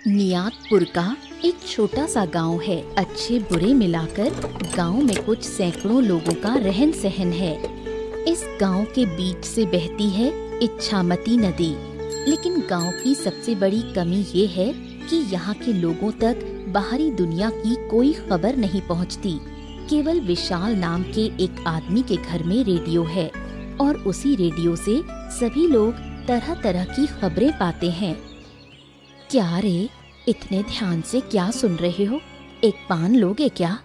नियातपुर का एक छोटा सा गांव है। अच्छे बुरे मिलाकर गांव में कुछ सैकड़ों लोगों का रहन सहन है। इस गांव के बीच से बहती है इच्छामती नदी। लेकिन गांव की सबसे बड़ी कमी ये है कि यहाँ के लोगों तक बाहरी दुनिया की कोई खबर नहीं पहुँचती। केवल विशाल नाम के एक आदमी के घर में रेडियो है और उसी रेडियो से सभी लोग तरह तरह की खबरें पाते हैं। क्या रे, इतने ध्यान से क्या सुन रहे हो? एक पान लोगे क्या?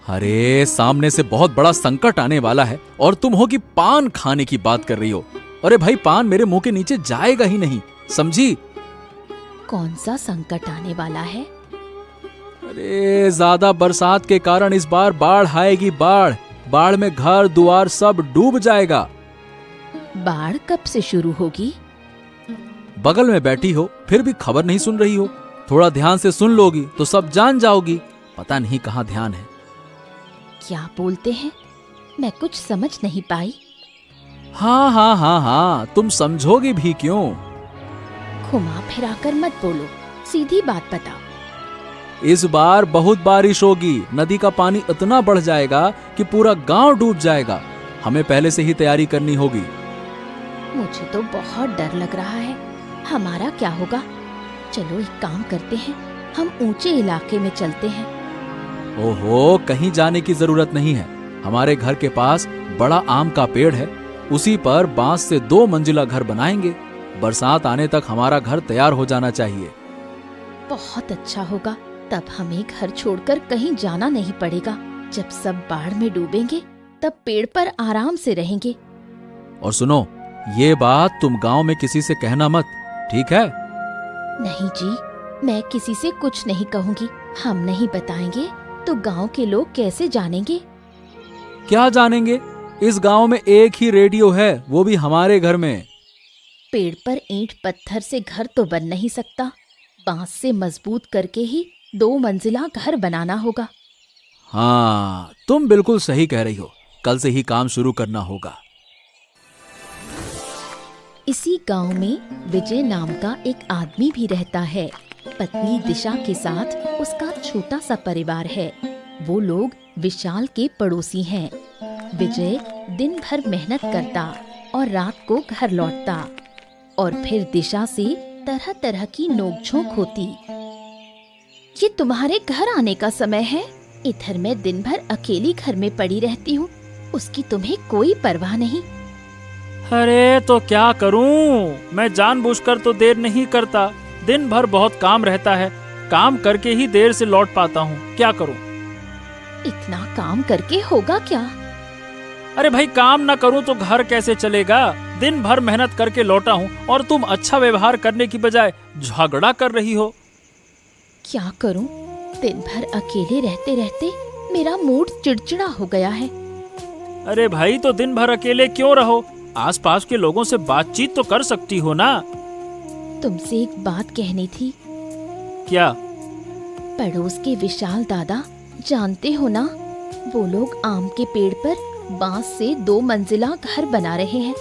अरे सामने से बहुत बड़ा संकट आने वाला है और तुम हो कि पान खाने की बात कर रही हो। अरे भाई, पान मेरे मुंह के नीचे जाएगा ही नहीं, समझी? कौन सा संकट आने वाला है? अरे ज्यादा बरसात के कारण इस बार बाढ़ आएगी। बाढ़ में घर दुआर सब डूब जाएगा। बाढ़ कब से शुरू होगी? बगल में बैठी हो फिर भी खबर नहीं सुन रही हो। थोड़ा ध्यान से सुन लोगी तो सब जान जाओगी। पता नहीं कहाँ ध्यान है। क्या बोलते हैं? मैं कुछ समझ नहीं पाई। हाँ, तुम समझोगी भी क्यों? घुमा फिराकर मत बोलो, सीधी बात बताओ। इस बार बहुत बारिश होगी। नदी का पानी इतना बढ़ जाएगा कि पूरा गांव डूब जाएगा। हमें पहले से ही तैयारी करनी होगी। मुझे तो बहुत डर लग रहा है। हमारा क्या होगा? चलो एक काम करते हैं, हम ऊंचे इलाके में चलते हैं। ओहो, कहीं जाने की जरूरत नहीं है। हमारे घर के पास बड़ा आम का पेड़ है। उसी पर बांस से 2 मंजिला घर बनाएंगे। बरसात आने तक हमारा घर तैयार हो जाना चाहिए। बहुत अच्छा होगा। तब हमें घर छोड़कर कहीं जाना नहीं पड़ेगा। जब सब बाढ़ में डूबेंगे तब पेड़ पर आराम से रहेंगे। और सुनो, ये बात तुम गांव में किसी से कहना मत, ठीक है? नहीं जी, मैं किसी से कुछ नहीं कहूँगी। हम नहीं बताएंगे तो गांव के लोग कैसे जानेंगे? क्या जानेंगे? इस गांव में एक ही रेडियो है, वो भी हमारे घर में। पेड़ पर ईंट पत्थर से घर तो बन नहीं सकता। बांस से मजबूत करके ही 2 मंजिला घर बनाना होगा। हाँ, तुम बिल्कुल सही कह रही हो। कल से ही काम शुरू करना होगा। इसी गांव में विजय नाम का एक आदमी भी रहता है। पत्नी दिशा के साथ उसका छोटा सा परिवार है। वो लोग विशाल के पड़ोसी हैं। विजय दिन भर मेहनत करता और रात को घर लौटता और फिर दिशा से तरह तरह की नोकझोंक होती। ये तुम्हारे घर आने का समय है। इधर मैं दिन भर अकेली घर में पड़ी रहती हूँ, उसकी तुम्हें कोई परवाह नहीं। अरे तो क्या करूं? मैं जानबूझकर तो देर नहीं करता। दिन भर बहुत काम रहता है। काम करके ही देर से लौट पाता हूँ। क्या करूं? इतना काम करके होगा क्या? अरे भाई, काम ना करूं तो घर कैसे चलेगा? दिन भर मेहनत करके लौटा हूँ और तुम अच्छा व्यवहार करने की बजाय झगड़ा कर रही हो। क्या करूं? दिन भर अकेले रहते रहते मेरा मूड चिड़चिड़ा हो गया है। अरे भाई, तो दिन भर अकेले क्यों रहो? आसपास के लोगों से बातचीत तो कर सकती हो ना। तुमसे एक बात कहनी थी। क्या? पड़ोस के विशाल दादा, जानते हो ना, वो लोग आम के पेड़ पर बांस से 2 मंजिला घर बना रहे हैं।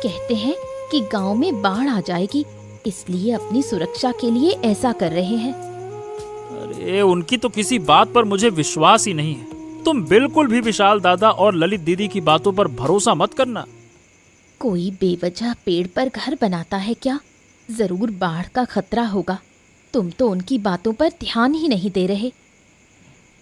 कहते हैं कि गांव में बाढ़ आ जाएगी, इसलिए अपनी सुरक्षा के लिए ऐसा कर रहे हैं। अरे उनकी तो किसी बात पर मुझे विश्वास ही नहीं है। तुम बिल्कुल भी विशाल दादा और ललित दीदी की बातों पर भरोसा मत करना। कोई बेवजह पेड़ पर घर बनाता है क्या? जरूर बाढ़ का खतरा होगा। तुम तो उनकी बातों पर ध्यान ही नहीं दे रहे।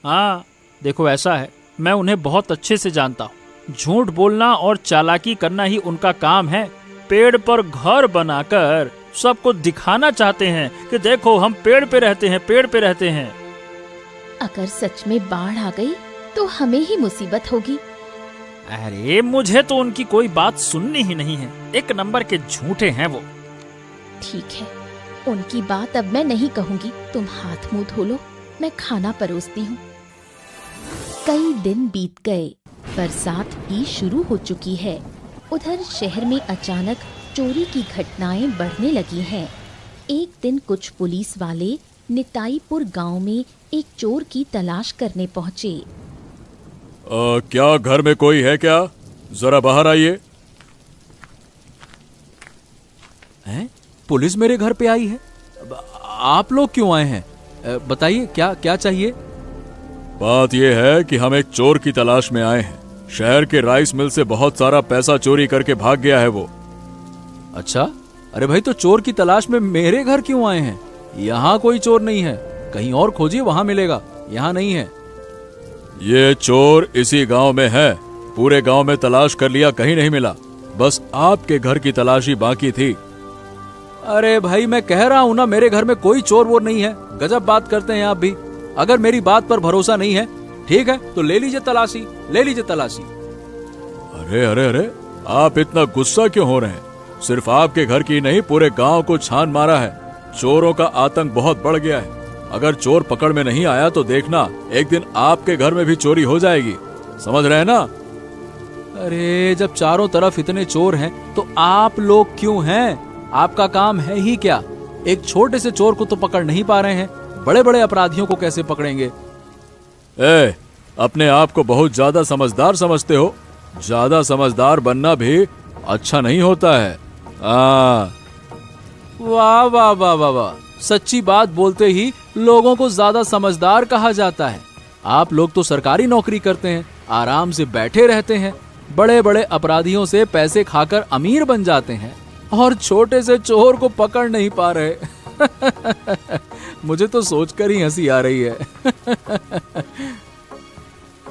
हाँ, देखो ऐसा है, मैं उन्हें बहुत अच्छे से जानता हूँ। झूठ बोलना और चालाकी करना ही उनका काम है। पेड़ पर घर बनाकर सबको दिखाना चाहते हैं कि देखो हम पेड़ पे रहते हैं, पेड़ पे रहते हैं। अगर सच में बाढ़ आ गई तो हमें ही मुसीबत होगी। अरे मुझे तो उनकी कोई बात सुननी ही नहीं है। एक नंबर के झूठे हैं वो। ठीक है, उनकी बात अब मैं नहीं कहूँगी। तुम हाथ मुंह धो लो, मैं खाना परोसती हूँ। कई दिन बीत गए। बरसात भी शुरू हो चुकी है। उधर शहर में अचानक चोरी की घटनाएं बढ़ने लगी हैं। एक दिन कुछ पुलिस वाले निताईपुर गांव में एक चोर की तलाश करने पहुंचे। क्या घर में कोई है क्या? जरा बाहर आइए। हैं? पुलिस मेरे घर पे आई है? आप लोग क्यों आए हैं? बताइए क्या क्या चाहिए? बात यह है कि हम एक चोर की तलाश में आए हैं। शहर के राइस मिल से बहुत सारा पैसा चोरी करके भाग गया है वो। अच्छा, अरे भाई तो चोर की तलाश में मेरे घर क्यों आए हैं? यहाँ कोई चोर नहीं है, कहीं और खोजिए, वहां मिलेगा, यहाँ नहीं है। ये चोर इसी गांव में है। पूरे गांव में तलाश कर लिया, कहीं नहीं मिला। बस आपके घर की तलाशी बाकी थी। अरे भाई मैं कह रहा हूं ना, मेरे घर में कोई चोर वोर नहीं है। गजब बात करते हैं आप भी। अगर मेरी बात पर भरोसा नहीं है, ठीक है तो ले लीजिए तलाशी, ले लीजिए तलाशी। अरे अरे अरे, आप इतना गुस्सा क्यों हो रहे हैं? सिर्फ आपके घर की नहीं, पूरे गांव को छान मारा है। चोरों का आतंक बहुत बढ़ गया है। अगर चोर पकड़ में नहीं आया तो देखना, एक दिन आपके घर में भी चोरी हो जाएगी। समझ रहे हैं ना? अरे जब चारों तरफ इतने चोर हैं तो आप लोग क्यों हैं? आपका काम है ही क्या? एक छोटे से चोर को तो पकड़ नहीं पा रहे हैं, बड़े बड़े अपराधियों को कैसे पकड़ेंगे? अपने आप को बहुत ज्यादा समझदार समझते हो। ज्यादा समझदार बनना भी अच्छा नहीं होता है। वाह वाह वाह वाह वाह, सच्ची बात बोलते ही लोगों को ज्यादा समझदार कहा जाता है। आप लोग तो सरकारी नौकरी करते हैं, आराम से बैठे रहते हैं, बड़े बड़े अपराधियों से पैसे खाकर अमीर बन जाते हैं, और छोटे से चोर को पकड़ नहीं पा रहे। मुझे तो सोचकर ही हंसी आ रही है।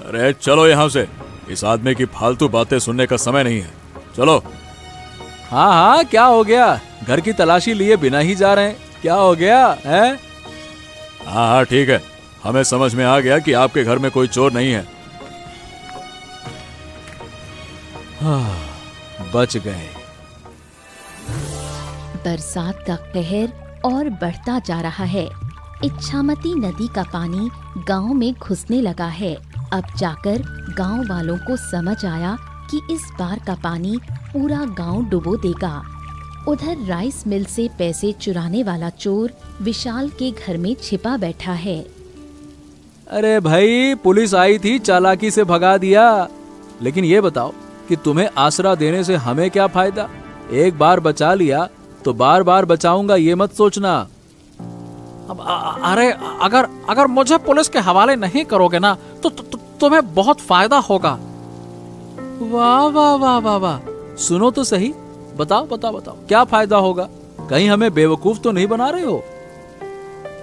अरे चलो यहाँ से, इस आदमी की फालतू बातें सुनने का समय नहीं है। चलो। हाँ हाँ, क्या हो गया? घर की तलाशी लिए बिना ही जा रहे हैं, क्या हो गया है? हाँ हाँ ठीक है, हमें समझ में आ गया कि आपके घर में कोई चोर नहीं है। बच गए। बरसात का कहर और बढ़ता जा रहा है। इच्छामती नदी का पानी गांव में घुसने लगा है। अब जाकर गांव वालों को समझ आया कि इस बार का पानी पूरा गांव डुबो देगा। उधर राइस मिल से पैसे चुराने वाला चोर विशाल के घर में छिपा बैठा है। अरे भाई, पुलिस आई थी, चालाकी से भगा दिया। लेकिन ये बताओ कि तुम्हें आसरा देने से हमें क्या फायदा? एक बार बचा लिया तो बार बार बचाऊंगा, ये मत सोचना। अरे अगर मुझे पुलिस के हवाले नहीं करोगे ना तो तुम्हें बहुत फायदा होगा। वाह वाह वाह वाह वाह, सुनो तो सही, बताओ बताओ बताओ, क्या फायदा होगा? कहीं हमें बेवकूफ तो नहीं बना रहे हो?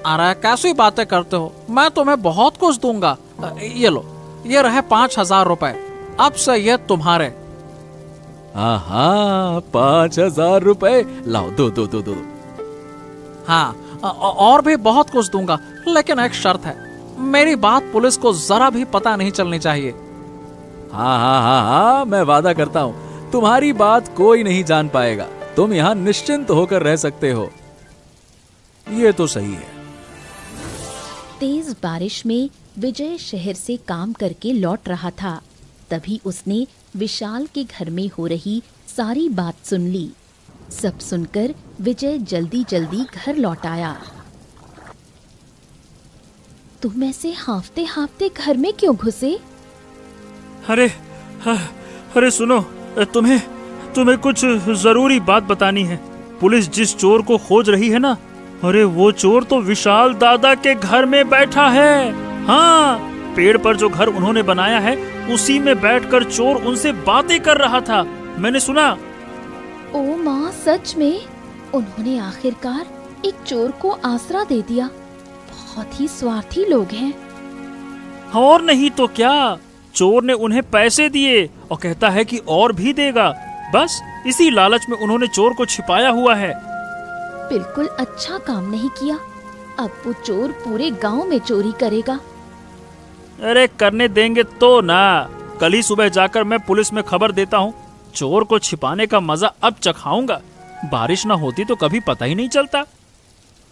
अरे कैसी बातें करते हो, मैं तुम्हें बहुत कुछ दूंगा। ये लो, ये रहे 5,000 रुपए, अब से ये तुम्हारे। हाँ, 5,000 रुपए लाओ, दो। हाँ, और भी बहुत कुछ दूंगा, लेकिन एक शर्त है, मेरी बात पुलिस को जरा भी पता नहीं चलनी चाहिए। हाँ हाँ हाँ हाँ, मैं वादा करता हूँ तुम्हारी बात कोई नहीं जान पाएगा। तुम यहाँ निश्चिंत होकर रह सकते हो। ये तो सही है। तेज बारिश में विजय शहर से काम करके लौट रहा था। तभी उसने विशाल के घर में हो रही सारी बात सुन ली। सब सुनकर विजय जल्दी जल्दी घर लौट आया। तुम ऐसे हांफते हांफते घर में क्यों घुसे? अरे सुनो, तुम्हें कुछ जरूरी बात बतानी है। पुलिस जिस चोर को खोज रही है ना, अरे वो चोर तो विशाल दादा के घर में बैठा है। हाँ, पेड़ पर जो घर उन्होंने बनाया है उसी में बैठकर चोर उनसे बातें कर रहा था, मैंने सुना। ओ माँ, सच में? उन्होंने आखिरकार एक चोर को आसरा दे दिया। बहुत ही स्वार्थी लोग हैं। और नहीं तो क्या, चोर ने उन्हें पैसे दिए और कहता है कि और भी देगा। बस इसी लालच में उन्होंने चोर को छिपाया हुआ है। बिल्कुल अच्छा काम नहीं किया। अब वो चोर पूरे गांव में चोरी करेगा। अरे करने देंगे तो ना, कल ही सुबह जाकर मैं पुलिस में खबर देता हूँ। चोर को छिपाने का मजा अब चखाऊंगा। बारिश ना होती तो कभी पता ही नहीं चलता।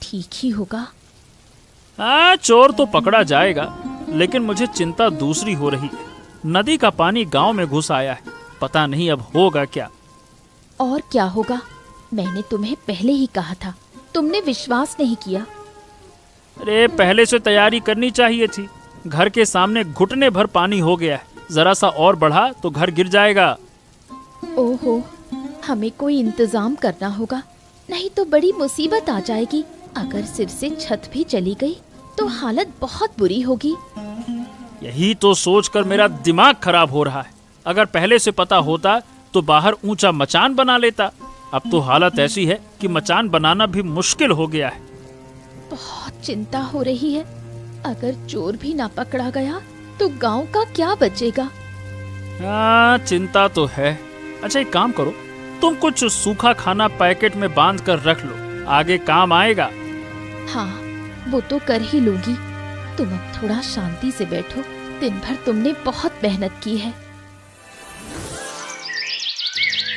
ठीक ही होगा। हाँ, चोर तो पकड़ा जाएगा, लेकिन मुझे चिंता दूसरी हो रही है। नदी का पानी गांव में घुस आया है, पता नहीं अब होगा क्या। और क्या होगा? मैंने तुम्हें पहले ही कहा था, तुमने विश्वास नहीं किया। अरे पहले से तैयारी करनी चाहिए थी। घर के सामने घुटने भर पानी हो गया है, जरा सा और बढ़ा तो घर गिर जाएगा। ओहो, हमें कोई इंतजाम करना होगा, नहीं तो बड़ी मुसीबत आ जाएगी। अगर सिर से छत भी चली गई तो हालत बहुत बुरी होगी। यही तो सोचकर मेरा दिमाग खराब हो रहा है। अगर पहले से पता होता तो बाहर ऊंचा मचान बना लेता। अब तो हालत ऐसी है कि मचान बनाना भी मुश्किल हो गया है। बहुत चिंता हो रही है। अगर चोर भी ना पकड़ा गया तो गांव का क्या बचेगा। हाँ, चिंता तो है। अच्छा, एक काम करो, तुम कुछ सूखा खाना पैकेट में बांध कर रख लो, आगे काम आएगा। हाँ, वो तो कर ही लूंगी। तुम अब थोड़ा शांति से बैठो। दिन भर तुमने बहुत मेहनत की है।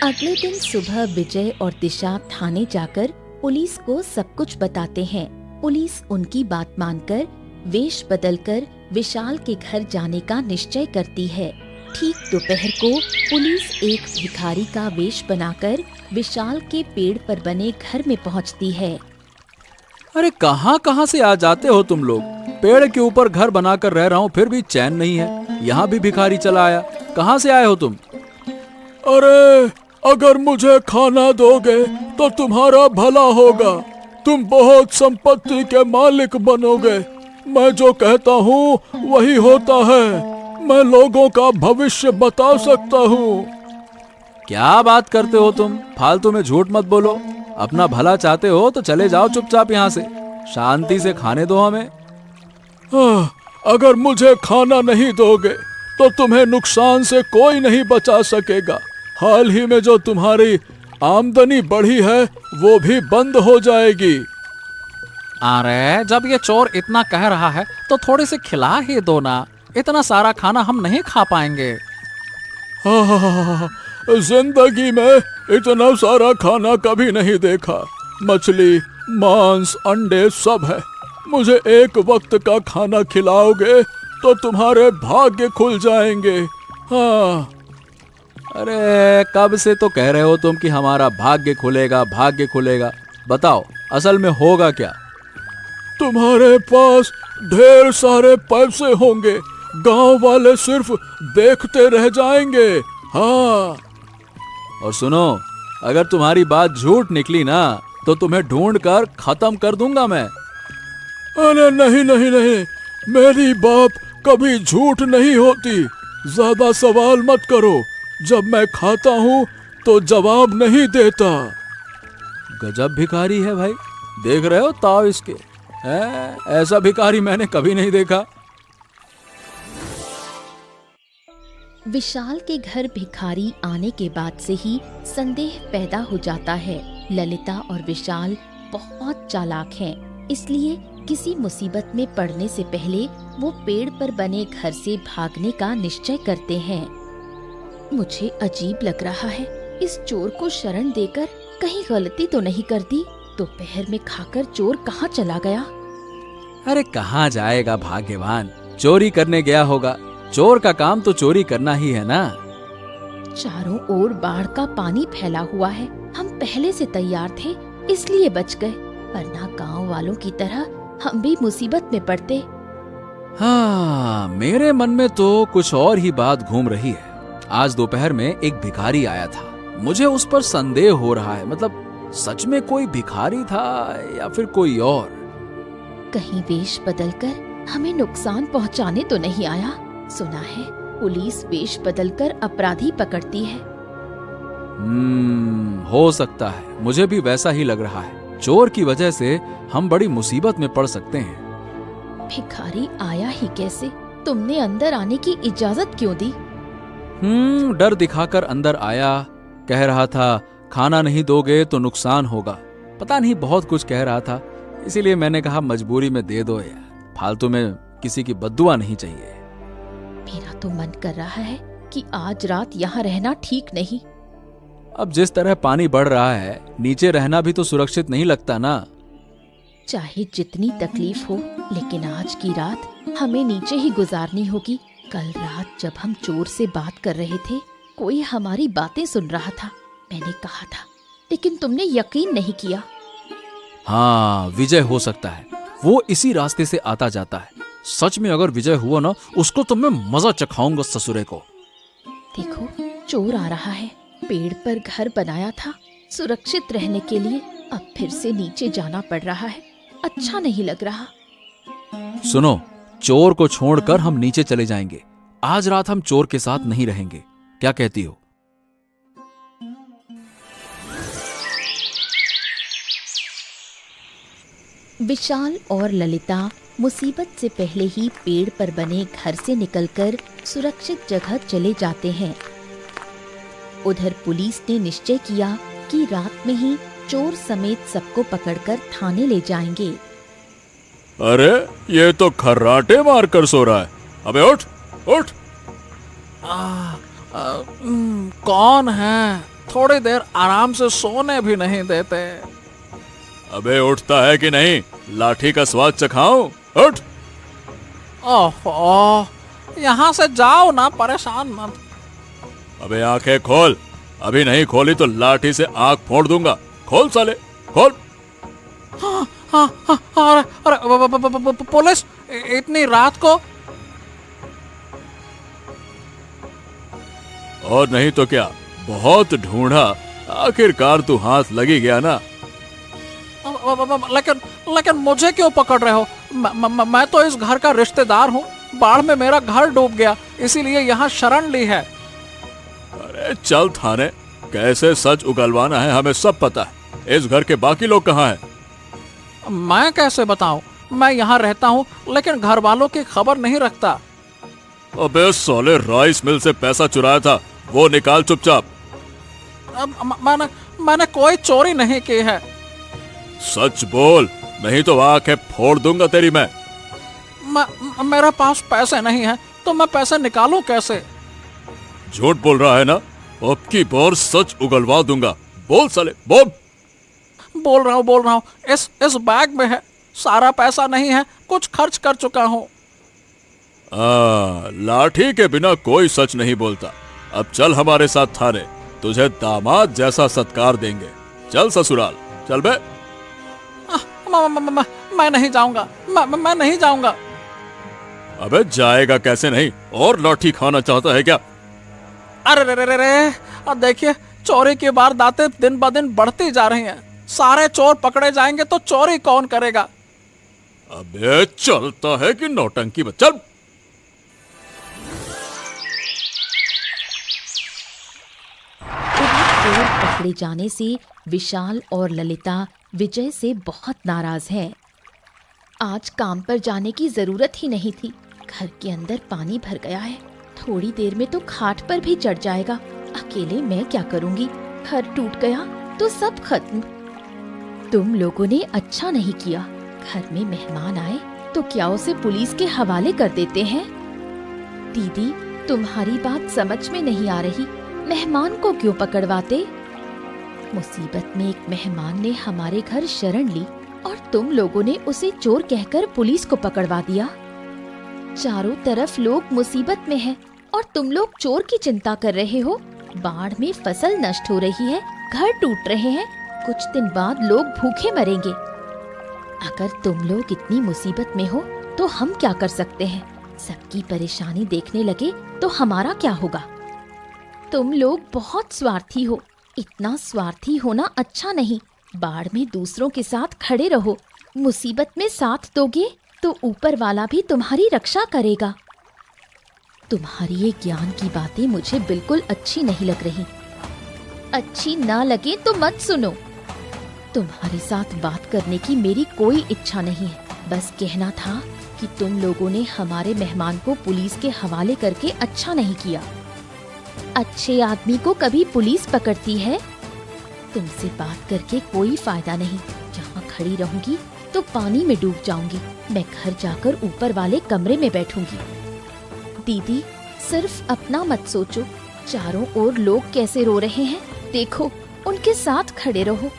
अगले दिन सुबह विजय और दिशा थाने जाकर पुलिस को सब कुछ बताते हैं। पुलिस उनकी बात मानकर वेश बदलकर विशाल के घर जाने का निश्चय करती है। ठीक दोपहर को पुलिस एक भिखारी का वेश बनाकर विशाल के पेड़ पर बने घर में पहुंचती है। अरे कहाँ कहाँ से आ जाते हो तुम लोग? पेड़ के ऊपर घर बनाकर रह रहा हूँ, फिर भी चैन नहीं है। यहाँ भी भिखारी चला आया। कहाँ से आए हो तुम? अरे अगर मुझे खाना दोगे तो तुम्हारा भला होगा। तुम बहुत संपत्ति के मालिक बनोगे। मैं जो कहता हूँ वही होता है। मैं लोगों का भविष्य बता सकता हूँ। क्या बात करते हो तुम? फालतू में झूठ मत बोलो। अपना भला चाहते हो तो चले जाओ चुपचाप यहाँ से। शांति से खाने दो हमें। अगर मुझे खाना नहीं दोगे तो तुम्हें नुकसान से कोई नहीं बचा सकेगा। हाल ही में जो तुम्हारी आमदनी बढ़ी है वो भी बंद हो जाएगी। अरे जब ये चोर इतना कह रहा है तो थोड़े से खिला ही दो ना। इतना सारा खाना हम नहीं खा पाएंगे। जिंदगी में इतना सारा खाना कभी नहीं देखा। मछली, मांस, अंडे सब है। मुझे एक वक्त का खाना खिलाओगे तो तुम्हारे भाग्य खुल जाएंगे। हाँ। अरे कब से तो कह रहे हो तुम कि हमारा भाग्य खुलेगा, भाग्य खुलेगा। बताओ असल में होगा क्या? तुम्हारे पास ढेर सारे पैसे होंगे। गांव वाले सिर्फ देखते रह जाएंगे। हाँ। और सुनो, अगर तुम्हारी बात झूठ निकली ना तो तुम्हें ढूंढ कर खत्म कर दूंगा मैं। अरे नहीं नहीं नहीं, मेरी बात कभी झूठ नहीं होती। ज्यादा सवाल मत करो। जब मैं खाता हूँ तो जवाब नहीं देता। गजब भिखारी है भाई। देख रहे हो ताव इसके? ऐसा भिखारी मैंने कभी नहीं देखा। विशाल के घर भिखारी आने के बाद से ही संदेह पैदा हो जाता है। ललिता और विशाल बहुत चालाक हैं, इसलिए किसी मुसीबत में पड़ने से पहले वो पेड़ पर बने घर से भागने का निश्चय करते हैं। मुझे अजीब लग रहा है, इस चोर को शरण देकर कहीं गलती तो नहीं कर दी। दोपहर में खाकर चोर कहाँ चला गया? अरे कहाँ जाएगा भाग्यवान, चोरी करने गया होगा। चोर का काम तो चोरी करना ही है ना। चारों ओर बाढ़ का पानी फैला हुआ है। हम पहले से तैयार थे इसलिए बच गए, वरना गांव वालों की तरह हम भी मुसीबत में पड़ते। हाँ, मेरे मन में तो कुछ और ही बात घूम रही है। आज दोपहर में एक भिखारी आया था। मुझे उस पर संदेह हो रहा है। मतलब सच में कोई भिखारी था या फिर कोई और? कहीं वेश बदलकर हमें नुकसान पहुंचाने तो नहीं आया? सुना है पुलिस वेश बदलकर अपराधी पकड़ती है। हो सकता है। मुझे भी वैसा ही लग रहा है। चोर की वजह से हम बड़ी मुसीबत में पड़ सकते हैं। भिखारी आया ही कैसे? तुमने अंदर आने की इजाजत क्यों दी? डर दिखाकर अंदर आया। कह रहा था खाना नहीं दोगे तो नुकसान होगा। पता नहीं बहुत कुछ कह रहा था, इसीलिए मैंने कहा मजबूरी में दे दो यार। फालतू में किसी की बद्दुआ नहीं चाहिए। मेरा तो मन कर रहा है कि आज रात यहाँ रहना ठीक नहीं। अब जिस तरह पानी बढ़ रहा है, नीचे रहना भी तो सुरक्षित नहीं लगता ना। चाहे जितनी तकलीफ हो, लेकिन आज की रात हमें नीचे ही गुजारनी होगी। कल रात जब हम चोर से बात कर रहे थे, कोई हमारी बातें सुन रहा था। मैंने कहा था, लेकिन तुमने यकीन नहीं किया। हाँ, विजय हो सकता है। वो इसी रास्ते से आता जाता है। सच में अगर विजय हुआ ना, उसको तो मैं मजा चखाऊंगा ससुरे को। देखो, चोर आ रहा है। पेड़ पर घर बनाया था सुरक्षित रहने के लिए, अब फिर से नीचे जाना पड़ रहा है। अच्छा नहीं लग रहा। सुनो, चोर को छोड़कर हम नीचे चले जाएंगे। आज रात हम चोर के साथ नहीं रहेंगे, क्या कहती हो? विशाल और ललिता मुसीबत से पहले ही पेड़ पर बने घर से निकलकर सुरक्षित जगह चले जाते हैं। उधर पुलिस ने निश्चय किया कि रात में ही चोर समेत सबको पकड़कर थाने ले जाएंगे। अरे ये तो खर्राटे मारकर सो रहा है। अबे उठ उठ। कौन है? थोड़ी देर आराम से सोने भी नहीं देते। अबे उठता है कि नहीं? लाठी का स्वाद चखाऊं? उठ। ओहो, यहाँ से जाओ ना, परेशान मत। अबे आंखें खोल। अभी नहीं खोली तो लाठी से आंख फोड़ दूंगा। खोल साले, खोल। हाँ, अरे पुलिस इतनी रात को? और नहीं तो क्या, बहुत ढूंढा, आखिरकार तू हाथ लगी गया ना। लेकिन मुझे क्यों पकड़ रहे हो? मैं तो इस घर का रिश्तेदार हूँ। बाढ़ में मेरा घर डूब गया, इसीलिए यहाँ शरण ली है। अरे चल थाने, कैसे सच उगलवाना है हमें सब पता है। इस घर के बाकी लोग कहाँ हैं? मैं कैसे बताऊं? मैं यहाँ रहता हूँ लेकिन घर वालों की खबर नहीं रखता। अबे साले, राइस मिल से पैसा चुराया था, वो निकाल चुपचाप। मैंने कोई चोरी नहीं की है। सच बोल, नहीं तो आंखें फोड़ दूंगा तेरी मैं। मेरे पास पैसे नहीं है तो मैं पैसे निकालूं कैसे? झूठ बोल रहा है ना? अब की बार सच उगलवा दूंगा। बोल साले, बोल। बोल रहा हूँ। इस बैग में है, सारा पैसा नहीं है, कुछ खर्च कर चुका हूँ। लाठी के बिना कोई सच नहीं बोलता। अब चल हमारे साथ थाने, तुझे दामाद जैसा सत्कार देंगे। चल ससुराल, चल बे। मैं नहीं जाऊंगा, मैं नहीं जाऊंगा। अबे जाएगा कैसे नहीं? और लाठी खाना चाहता है क्या? अरे अब देखिए, चोरी की वारदातें दिन ब दिन बढ़ती जा रही हैं। सारे चोर पकड़े जाएंगे तो चोरी कौन करेगा? अबे चलता है कि नौटंकी में? चल। चोर पकड़े जाने से विशाल और ललिता विजय से बहुत नाराज हैं। आज काम पर जाने की जरूरत ही नहीं थी। घर के अंदर पानी भर गया है, थोड़ी देर में तो खाट पर भी चढ़ जाएगा। अकेले मैं क्या करूंगी? घर टूट गया तो सब खत्म। तुम लोगों ने अच्छा नहीं किया। घर में मेहमान आए तो क्या उसे पुलिस के हवाले कर देते हैं? दीदी, तुम्हारी बात समझ में नहीं आ रही। मेहमान को क्यों पकड़वाते? मुसीबत में एक मेहमान ने हमारे घर शरण ली और तुम लोगों ने उसे चोर कहकर पुलिस को पकड़वा दिया। चारों तरफ लोग मुसीबत में हैं और तुम लोग चोर की चिंता कर रहे हो। बाढ़ में फसल नष्ट हो रही है, घर टूट रहे हैं, कुछ दिन बाद लोग भूखे मरेंगे। अगर तुम लोग इतनी मुसीबत में हो तो हम क्या कर सकते हैं? सबकी परेशानी देखने लगे तो हमारा क्या होगा? तुम लोग बहुत स्वार्थी हो। इतना स्वार्थी होना अच्छा नहीं। बाढ़ में दूसरों के साथ खड़े रहो। मुसीबत में साथ दोगे तो ऊपर वाला भी तुम्हारी रक्षा करेगा। तुम्हारी ये ज्ञान की बातें मुझे बिल्कुल अच्छी नहीं लग रही। अच्छी ना लगे तो मत सुनो। तुम्हारे साथ बात करने की मेरी कोई इच्छा नहीं है। बस कहना था कि तुम लोगों ने हमारे मेहमान को पुलिस के हवाले करके अच्छा नहीं किया। अच्छे आदमी को कभी पुलिस पकड़ती है? तुमसे बात करके कोई फायदा नहीं। जहाँ खड़ी रहूंगी तो पानी में डूब जाऊंगी। मैं घर जाकर ऊपर वाले कमरे में बैठूंगी। दीदी, सिर्फ अपना मत सोचो। चारों ओर लोग कैसे रो रहे हैं, देखो, उनके साथ खड़े रहो।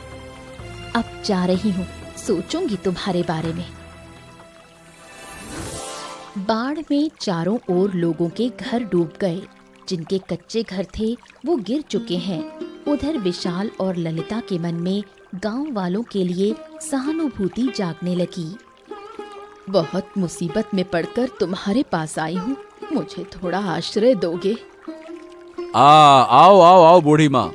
अब जा रही हूँ, सोचूंगी तुम्हारे बारे में। बाढ़ में चारों ओर लोगों के घर डूब गए। जिनके कच्चे घर थे वो गिर चुके हैं। उधर विशाल और ललिता के मन में गांव वालों के लिए सहानुभूति जागने लगी। बहुत मुसीबत में पड़कर तुम्हारे पास आई हूँ, मुझे थोड़ा आश्रय दोगे? आओ आओ आओ बूढ़ी माँ।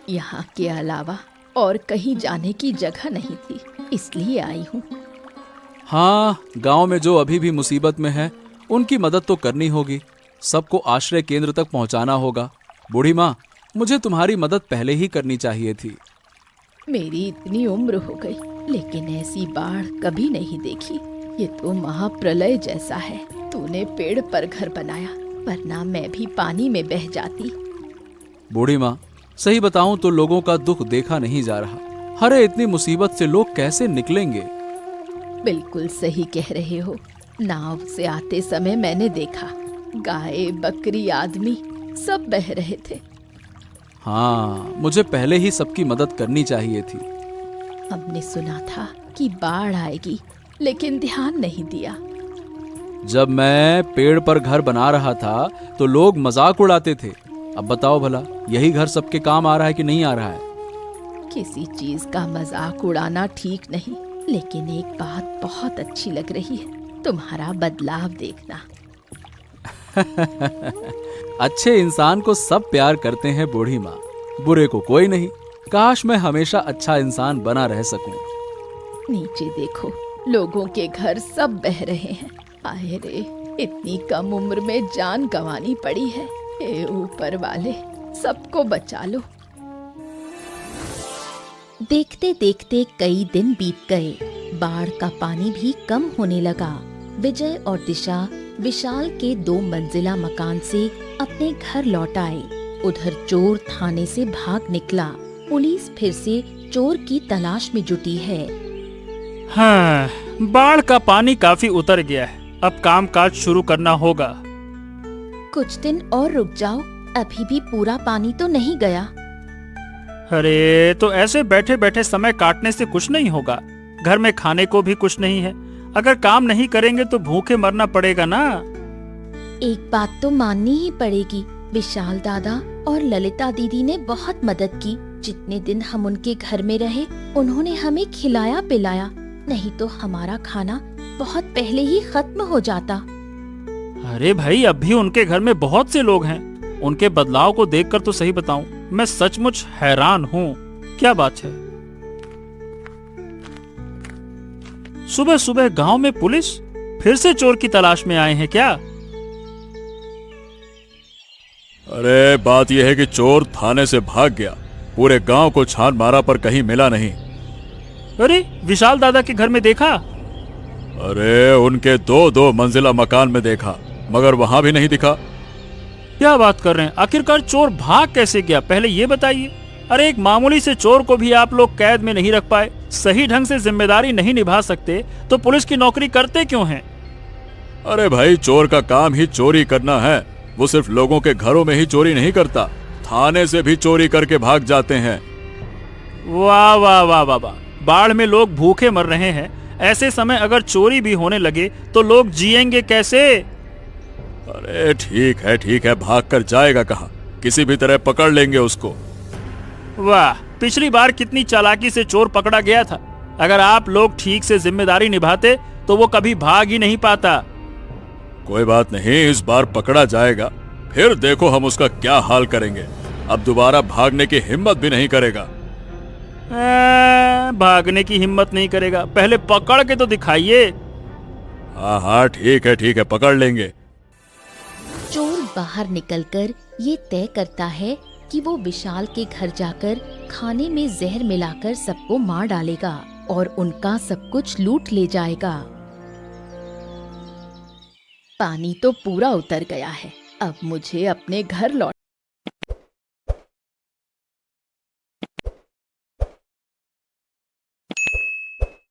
यहाँ के अलावा और कहीं जाने की जगह नहीं थी, इसलिए आई हूँ। हाँ, गांव में जो अभी भी मुसीबत में है उनकी मदद तो करनी होगी। सबको आश्रय केंद्र तक पहुंचाना होगा। बूढ़ी माँ, मुझे तुम्हारी मदद पहले ही करनी चाहिए थी। मेरी इतनी उम्र हो गई, लेकिन ऐसी बाढ़ कभी नहीं देखी। ये तो महाप्रलय जैसा है। तूने पेड़ पर घर बनाया, वरना मैं भी पानी में बह जाती। बूढ़ी माँ, सही बताऊं तो लोगों का दुख देखा नहीं जा रहा। अरे इतनी मुसीबत से लोग कैसे निकलेंगे? बिल्कुल सही कह रहे हो। नाव से आते समय मैंने देखा, गाय, बकरी, आदमी सब बह रहे थे। हाँ, मुझे पहले ही सबकी मदद करनी चाहिए थी। हमने सुना था कि बाढ़ आएगी, लेकिन ध्यान नहीं दिया। जब मैं पेड़ पर घर बना रहा था तो लोग मजाक उड़ाते थे। अब बताओ भला, यही घर सबके काम आ रहा है कि नहीं आ रहा है? किसी चीज का मजाक उड़ाना ठीक नहीं, लेकिन एक बात बहुत अच्छी लग रही है, तुम्हारा बदलाव देखना। अच्छे इंसान को सब प्यार करते हैं बूढ़ी माँ, बुरे को कोई नहीं। काश मैं हमेशा अच्छा इंसान बना रह सकूं। नीचे देखो, लोगों के घर सब बह रहे हैं। आए रे, इतनी कम उम्र में जान गंवानी पड़ी है। हे ऊपर वाले, सबको बचा लो। देखते देखते कई दिन बीत गए। बाढ़ का पानी भी कम होने लगा। विजय और दिशा विशाल के 2 मंजिला मकान से अपने घर लौट आए। उधर चोर थाने से भाग निकला। पुलिस फिर से चोर की तलाश में जुटी है। हाँ, बाढ़ का पानी काफी उतर गया है। अब कामकाज शुरू करना होगा। कुछ दिन और रुक जाओ, अभी भी पूरा पानी तो नहीं गया। अरे, तो ऐसे बैठे बैठे समय काटने से कुछ नहीं होगा। घर में खाने को भी कुछ नहीं है। अगर काम नहीं करेंगे तो भूखे मरना पड़ेगा ना। एक बात तो माननी ही पड़ेगी, विशाल दादा और ललिता दीदी ने बहुत मदद की। जितने दिन हम उनके घर में रहे, उन्होंने हमें खिलाया पिलाया, नहीं तो हमारा खाना बहुत पहले ही खत्म हो जाता। अरे भाई, अब भी उनके घर में बहुत से लोग हैं। उनके बदलाव को देखकर तो सही बताऊं, मैं सचमुच हैरान हूँ। क्या बात है, सुबह सुबह गांव में पुलिस फिर से चोर की तलाश में आए हैं क्या? अरे बात यह है कि चोर थाने से भाग गया। पूरे गांव को छान मारा पर कहीं मिला नहीं। अरे, विशाल दादा के घर में देखा? अरे उनके 2 मंजिला मकान में देखा, मगर वहां भी नहीं दिखा। क्या बात कर रहे हैं? आखिरकार चोर भाग कैसे गया, पहले ये बताइए। अरे, एक मामूली से चोर को भी आप लोग कैद में नहीं रख पाए, सही ढंग से जिम्मेदारी नहीं निभा सकते, तो पुलिस की नौकरी करते क्यों हैं? अरे भाई, चोर का काम ही चोरी करना है। वो सिर्फ लोगों के घरों में ही चोरी नहीं करता, थाने से भी चोरी करके भाग जाते हैं। वाह वाह वाह वाह वाह, बाढ़ में लोग भूखे मर रहे हैं, ऐसे समय अगर चोरी भी होने लगे तो लोग जिएंगे कैसे? अरे ठीक है, भाग कर जाएगा कहाँ? किसी भी तरह पकड़ लेंगे उसको। वाह, पिछली बार कितनी चालाकी से चोर पकड़ा गया था। अगर आप लोग ठीक से जिम्मेदारी निभाते तो वो कभी भाग ही नहीं पाता। कोई बात नहीं, इस बार पकड़ा जाएगा। फिर देखो हम उसका क्या हाल करेंगे। अब दोबारा भागने की हिम्मत भी नहीं करेगा। भागने की हिम्मत नहीं करेगा? पहले पकड़ के तो दिखाइए। हाँ, ठीक है, पकड़ लेंगे। चोर बाहर निकलकर ये तय करता है कि वो विशाल के घर जाकर खाने में जहर मिलाकर सबको मार डालेगा और उनका सब कुछ लूट ले जाएगा। पानी तो पूरा उतर गया है, अब मुझे अपने घर लौट